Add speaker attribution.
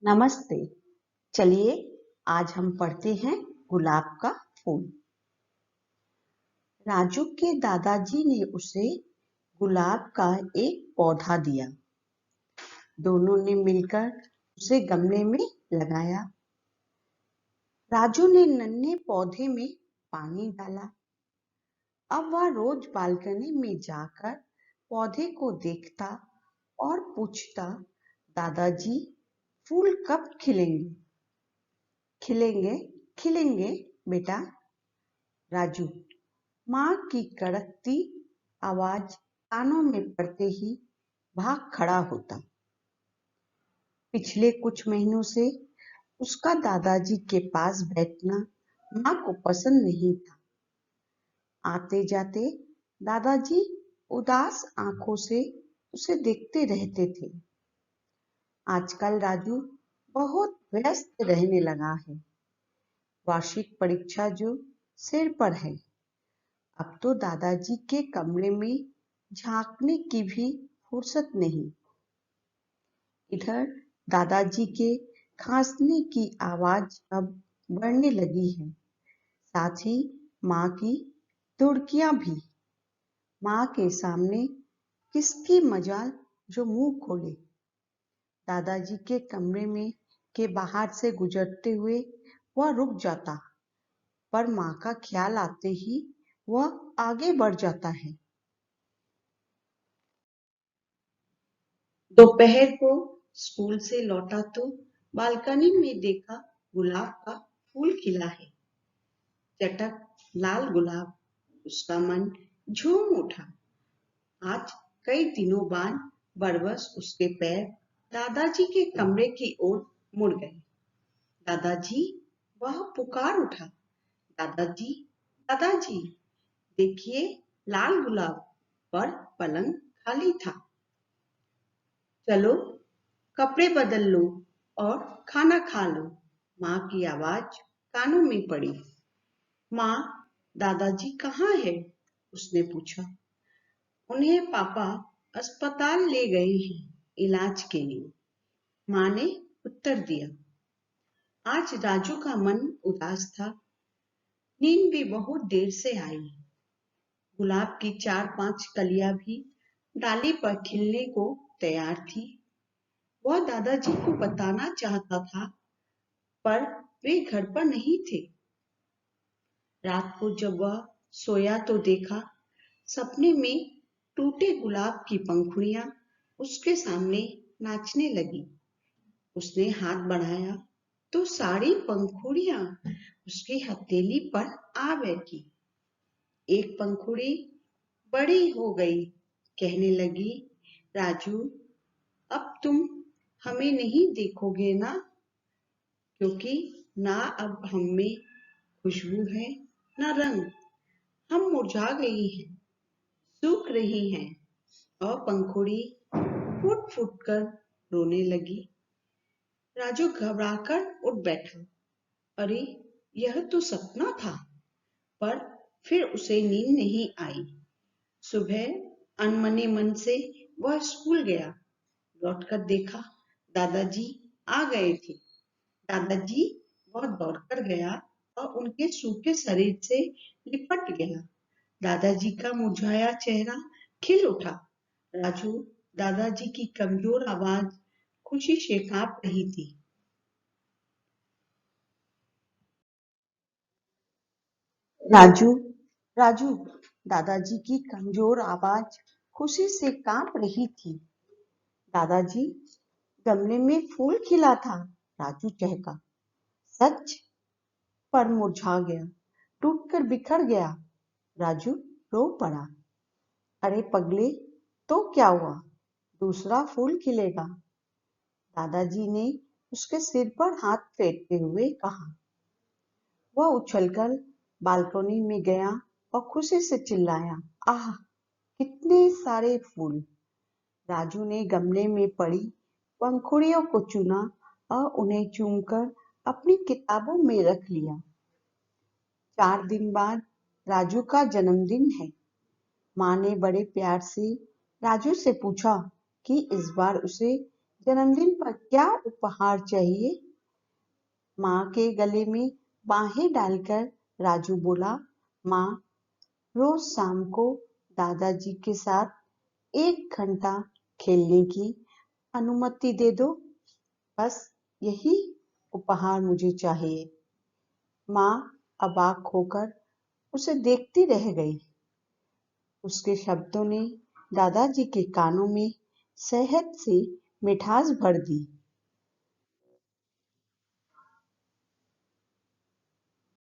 Speaker 1: नमस्ते। चलिए आज हम पढ़ते हैं गुलाब का फूल। राजू के दादाजी ने उसे गुलाब का एक पौधा दिया। दोनों ने मिलकर उसे गमले में लगाया। राजू ने नन्हे पौधे में पानी डाला। अब वह रोज बालकनी में जाकर पौधे को देखता और पूछता, दादाजी फूल कब खिलेंगे? खिलेंगे खिलेंगे बेटा। राजू माँ की कड़कती आवाज कानों में पड़ते ही भाग खड़ा होता। पिछले कुछ महीनों से उसका दादाजी के पास बैठना माँ को पसंद नहीं था। आते जाते दादाजी उदास आंखों से उसे देखते रहते थे। आजकल राजू बहुत व्यस्त रहने लगा है। वार्षिक परीक्षा जो सिर पर है। अब तो दादाजी के कमरे में झांकने की भी फुर्सत नहीं। इधर दादाजी के खांसने की आवाज अब बढ़ने लगी है, साथ ही माँ की तुड़कियां भी। माँ के सामने किसकी मजाल जो मुंह खोले। दादाजी के कमरे में के बाहर से गुजरते हुए वह रुक जाता, पर माँ का ख्याल आते ही वह आगे बढ़ जाता है। दोपहर को स्कूल से लौटा तो बालकनी में देखा गुलाब का फूल खिला है। चटक लाल गुलाब। उसका मन झूम उठा। आज कई दिनों बाद बरबस उसके पैर दादाजी के कमरे की ओर मुड़ गए। दादाजी, वह पुकार उठा, दादाजी दादाजी देखिए लाल गुलाब। पर पलंग खाली था। चलो कपड़े बदल लो और खाना खा लो। माँ की आवाज कानों में पड़ी। माँ, दादाजी कहाँ है? उसने पूछा। उन्हें पापा अस्पताल ले गए हैं इलाज के लिए, माँ ने उत्तर दिया। आज राजू का मन उदास था। नींद भी बहुत देर से आई। गुलाब की 4-5 कलियां भी डाली पर खिलने को तैयार थी। वह दादाजी को बताना चाहता था, पर वे घर पर नहीं थे। रात को जब वह सोया तो देखा सपने में टूटे गुलाब की पंखुड़ियां उसके सामने नाचने लगी। उसने हाथ बढ़ाया तो सारी पंखुड़ियां उसकी हथेली पर आ बैठी। एक पंखुड़ी बड़ी हो गई, कहने लगी, राजू अब तुम हमें नहीं देखोगे ना, क्योंकि ना अब हम में खुशबू है ना रंग। हम मुरझा गई हैं, सूख रही हैं। और पंखुड़ी फूट फूट कर रोने लगी। राजू घबराकर उठ बैठा। अरे यह तो सपना था। पर फिर उसे नींद नहीं आई। सुबह अनमने मन से वह स्कूल गया। लौटकर देखा दादाजी आ गए थे। दादाजी बहुत दौड़कर गया और उनके सूखे शरीर से लिपट गया। दादाजी का मुरझाया चेहरा खिल उठा। राजू दादाजी की कमजोर आवाज खुशी से कांप रही थी। राजू राजू दादाजी की कमजोर आवाज खुशी से कांप रही थी। दादाजी गमले में फूल खिला था। राजू चहका। सच? पर मुरझा गया, टूटकर बिखर गया। राजू रो पड़ा। अरे पगले, तो क्या हुआ? दूसरा फूल खिलेगा। दादाजी ने उसके सिर पर हाथ फेरते हुए कहा। वह उछलकर बालकनी में गया और खुशी से चिल्लाया, आह कितने सारे फूल। राजू ने गमले में पड़ी पंखुड़ियों को चुना और उन्हें चूमकर अपनी किताबों में रख लिया। 4 दिन बाद राजू का जन्मदिन है। माँ ने बड़े प्यार से राजू से पूछा कि इस बार उसे जन्मदिन पर क्या उपहार चाहिए? माँ के गले में बाहें डालकर राजू बोला, माँ, रोज शाम को दादाजी के साथ 1 घंटा खेलने की अनुमति दे दो। बस यही उपहार मुझे चाहिए। माँ अबाक होकर उसे देखती रह गई। उसके शब्दों ने दादाजी के कानों में शहद से मिठास भर दी।